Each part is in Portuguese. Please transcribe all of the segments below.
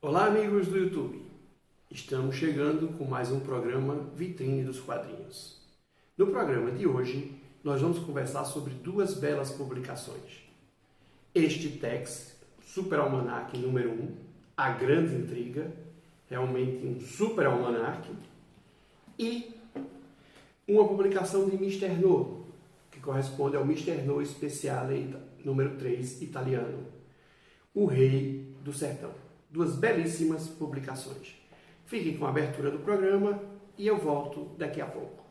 Olá, amigos do YouTube! Estamos chegando com mais um programa Vitrine dos Quadrinhos. No programa de hoje, nós vamos conversar sobre duas belas publicações. Este Tex, Super Almanac número 1, A Grande Intriga, realmente um super almanac, e uma publicação de Mister No, que corresponde ao Mister No Speciale número 3 italiano, O Rei do Sertão. Duas belíssimas publicações. Fiquem com a abertura do programa e eu volto daqui a pouco.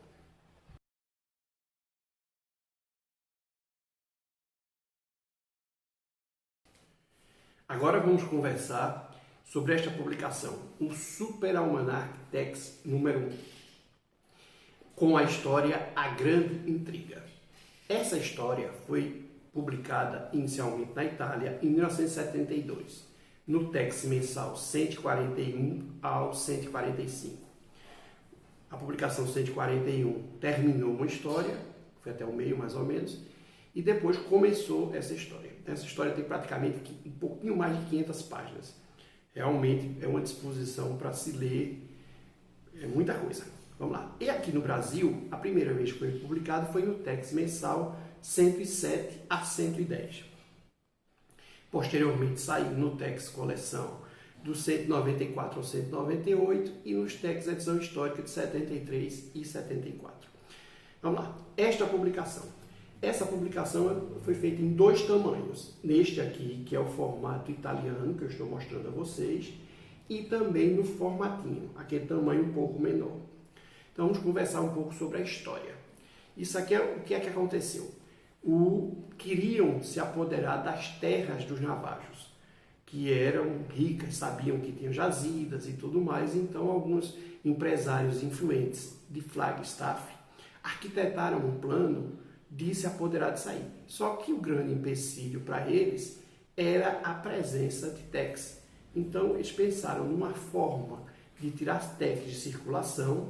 Agora vamos conversar sobre esta publicação, o Super Almanac Tex número 1, com a história A Grande Intriga. Essa história foi publicada inicialmente na Itália em 1972. No Tex mensal 141 ao 145. A publicação 141 terminou uma história, foi até o meio mais ou menos, e depois começou essa história. Essa história tem praticamente um pouquinho mais de 500 páginas. Realmente é uma disposição para se ler, é muita coisa. Vamos lá. E aqui no Brasil, a primeira vez que foi publicado foi no Tex mensal 107 a 110. Posteriormente saiu no Tex Coleção do 194 ao 198 e nos Tex Edição Histórica de 73 e 74. Vamos lá. Essa publicação foi feita em dois tamanhos. Neste aqui, que é o formato italiano, que eu estou mostrando a vocês, e também no formatinho, aquele tamanho um pouco menor. Então vamos conversar um pouco sobre a história. Isso aqui é o que aconteceu. Queriam se apoderar das terras dos navajos, que eram ricas, sabiam que tinham jazidas e tudo mais, então alguns empresários influentes de Flagstaff arquitetaram um plano de se apoderar disso aí. Só que o grande empecilho para eles era a presença de Tex. Então eles pensaram numa forma de tirar as Tex de circulação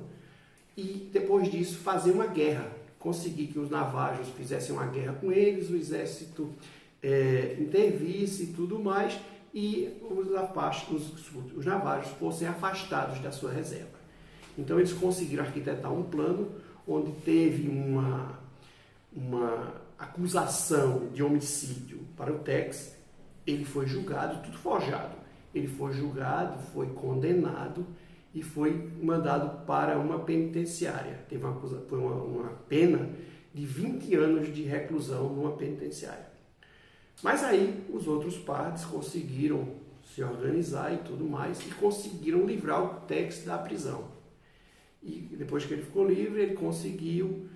e depois disso fazer uma guerra. Conseguir que os navajos fizessem uma guerra com eles, o exército intervisse e tudo mais, e os navajos fossem afastados da sua reserva. Então eles conseguiram arquitetar um plano onde teve uma acusação de homicídio para o Tex. Ele foi julgado, tudo forjado. Ele foi julgado, foi condenado e foi mandado para uma penitenciária. Teve uma pena de 20 anos de reclusão numa penitenciária. Mas aí os outros partes conseguiram se organizar e tudo mais e conseguiram livrar o Tex da prisão. E depois que ele ficou livre, ele conseguiu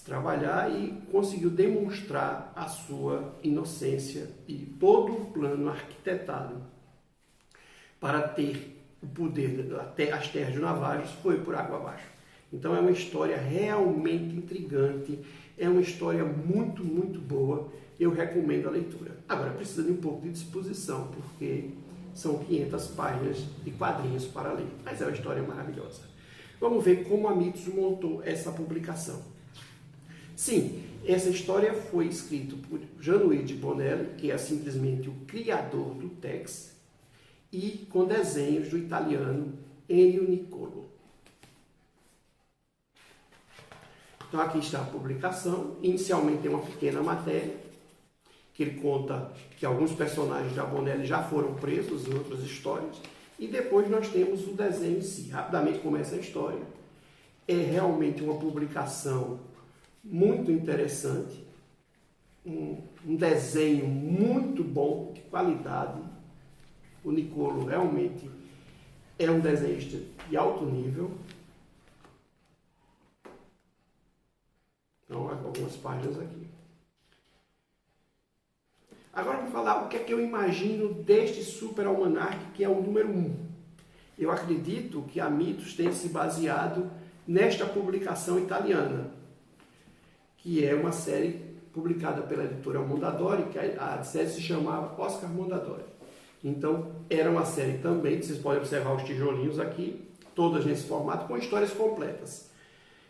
trabalhar e conseguiu demonstrar a sua inocência e todo o plano arquitetado para ter o poder das terras de navajos foi por água abaixo. Então é uma história realmente intrigante, é uma história muito, muito boa, eu recomendo a leitura. Agora precisa de um pouco de disposição, porque são 500 páginas de quadrinhos para ler, mas é uma história maravilhosa. Vamos ver como a Mitos montou essa publicação. Sim, essa história foi escrita por Gianluigi Bonelli, que é simplesmente o criador do Tex, e com desenhos do italiano Ennio Niccolo. Então aqui está a publicação. Inicialmente tem uma pequena matéria, que ele conta que alguns personagens da Bonelli já foram presos em outras histórias, e depois nós temos o desenho em si. Rapidamente começa a história. É realmente uma publicação muito interessante, um desenho muito bom, de qualidade. O Niccolo realmente é um desenhista de alto nível. Então, algumas páginas aqui. Agora vamos falar o que é que eu imagino deste Super Almanac, que é o número 1. Eu acredito que a Mitos tenha se baseado nesta publicação italiana, que é uma série publicada pela editora Mondadori, que a série se chamava Oscar Mondadori. Então, era uma série também, vocês podem observar os tijolinhos aqui, todas nesse formato, com histórias completas.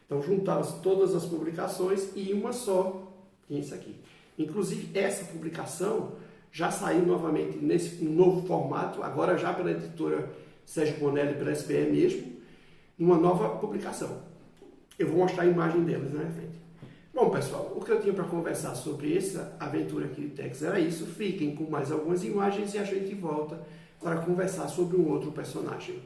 Então, juntaram-se todas as publicações e uma só, que é isso aqui. Inclusive, essa publicação já saiu novamente nesse novo formato, agora já pela editora Sérgio Bonelli, pela SBE mesmo, numa nova publicação. Eu vou mostrar a imagem deles na frente. Bom, pessoal, o que eu tinha para conversar sobre essa aventura aqui de Tex era isso. Fiquem com mais algumas imagens e a gente volta para conversar sobre um outro personagem.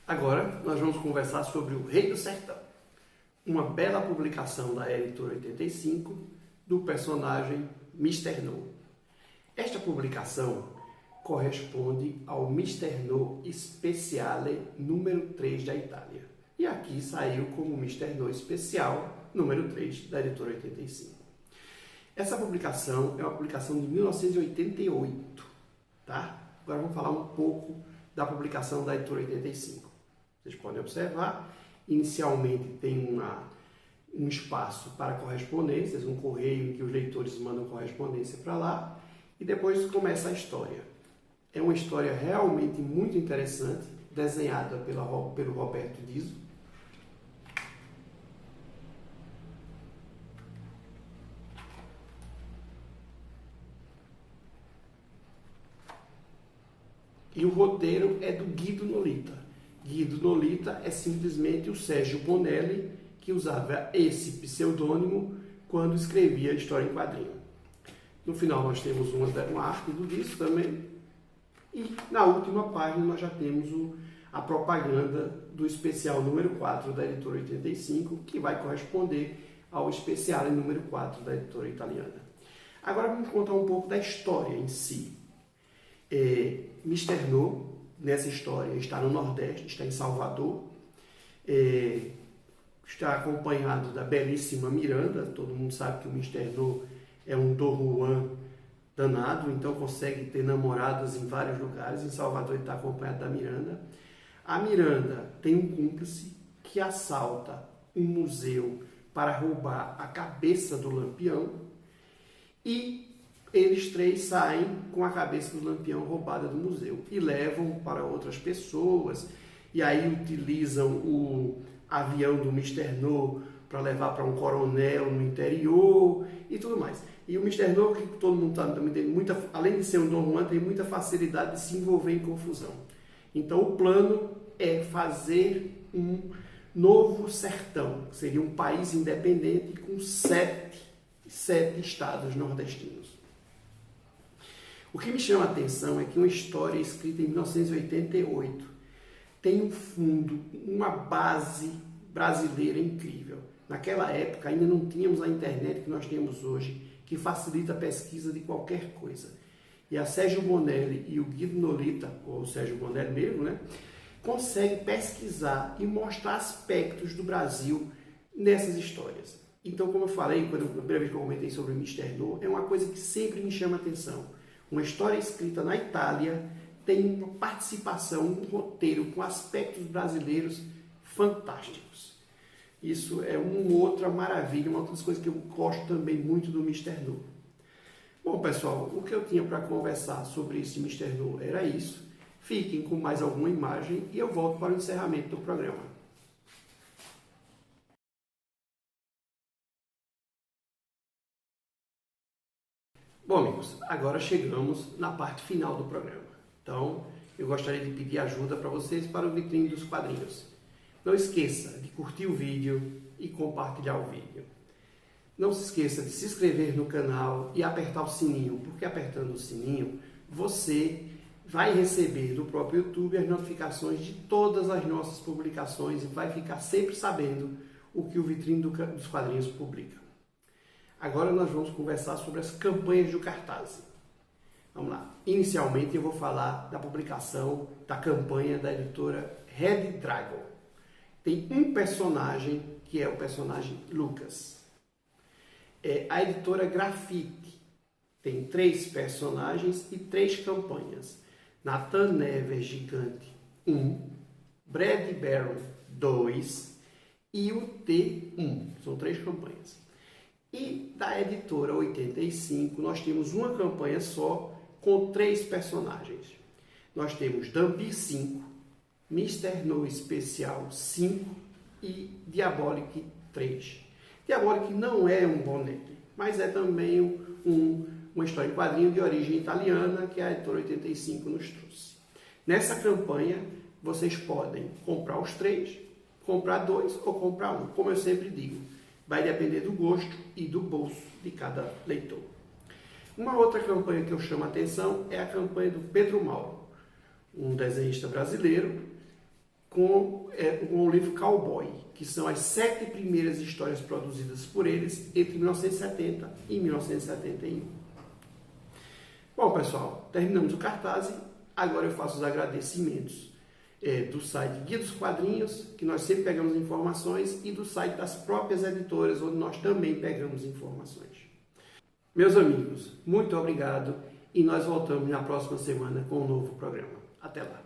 Agora nós vamos conversar sobre O Rei do Sertão, uma bela publicação da editora 85 do personagem Mr. No. Esta publicação corresponde ao Mr. No Speciale número 3 da Itália. E aqui saiu como Mr. No Especial número 3 da editora 85. Essa publicação é uma publicação de 1988, tá? Agora vamos falar um pouco da publicação da editora 85. Vocês podem observar, inicialmente tem um espaço para correspondências, um correio em que os leitores mandam correspondência para lá, e depois começa a história. É uma história realmente muito interessante, desenhada pelo Roberto Diso. E o roteiro é do Guido Nolita. Guido Nolita é simplesmente o Sérgio Bonelli, que usava esse pseudônimo quando escrevia a história em quadrinho. No final nós temos uma arte do Diso também. E na última página nós já temos a propaganda do especial número 4 da editora 85, que vai corresponder ao especial número 4 da editora italiana. Agora vamos contar um pouco da história em si. Mr. No, nessa história, está no Nordeste, está em Salvador, está acompanhado da belíssima Miranda. Todo mundo sabe que o Mr. No é um Don Juan danado, então consegue ter namoradas em vários lugares. Em Salvador ele está acompanhado da Miranda. A Miranda tem um cúmplice que assalta um museu para roubar a cabeça do Lampião, e eles três saem com a cabeça do Lampião roubada do museu e levam para outras pessoas, e aí utilizam o avião do Mr. No para levar para um coronel no interior e tudo mais. E o Mr. No, que todo mundo sabe, também tem além de ser um Don Juan, tem muita facilidade de se envolver em confusão. Então o plano é fazer um novo sertão, que seria um país independente com sete estados nordestinos. O que me chama a atenção é que uma história escrita em 1988 tem um fundo, uma base brasileira incrível. Naquela época ainda não tínhamos a internet que nós temos hoje, que facilita a pesquisa de qualquer coisa. E a Sérgio Bonelli e o Guido Nolita, ou o Sérgio Bonelli mesmo, né, conseguem pesquisar e mostrar aspectos do Brasil nessas histórias. Então, como eu falei, na primeira vez que eu comentei sobre o Mr. No, é uma coisa que sempre me chama a atenção. Uma história escrita na Itália tem uma participação, um roteiro com aspectos brasileiros fantásticos. Isso é uma outra maravilha, uma das coisas que eu gosto também muito do Mr. No. Bom, pessoal, o que eu tinha para conversar sobre esse Mr. No era isso. Fiquem com mais alguma imagem e eu volto para o encerramento do programa. Bom, amigos, agora chegamos na parte final do programa. Então, eu gostaria de pedir ajuda para vocês para o Vitrine dos Quadrinhos. Não esqueça de curtir o vídeo e compartilhar o vídeo. Não se esqueça de se inscrever no canal e apertar o sininho, porque apertando o sininho, você vai receber do próprio YouTube as notificações de todas as nossas publicações e vai ficar sempre sabendo o que o Vitrine dos Quadrinhos publica. Agora nós vamos conversar sobre as campanhas do Cartaz. Vamos lá. Inicialmente eu vou falar da publicação da campanha da editora Red Dragon. Tem um personagem que é o personagem Lucas. A editora Grafite tem 3 personagens e 3 campanhas. Nathan Neves Gigante 1, Brad Barron 2 e o T1. São 3 campanhas. E da editora 85, nós temos uma campanha só com 3 personagens. Nós temos Dampi 5, Mr. No Especial 5 e Diabolic 3. Diabolic não é um boneco, mas é também uma história em quadrinho de origem italiana que a editora 85 nos trouxe. Nessa campanha, vocês podem comprar os 3, comprar 2 ou comprar 1. Como eu sempre digo, vai depender do gosto e do bolso de cada leitor. Uma outra campanha que eu chamo a atenção é a campanha do Pedro Mauro, um desenhista brasileiro, com o livro Cowboy, que são as 7 primeiras histórias produzidas por eles entre 1970 e 1971. Bom, pessoal, terminamos o cartaz e agora eu faço os agradecimentos do site Guia dos Quadrinhos, que nós sempre pegamos informações, e do site das próprias editoras, onde nós também pegamos informações. Meus amigos, muito obrigado e nós voltamos na próxima semana com um novo programa. Até lá!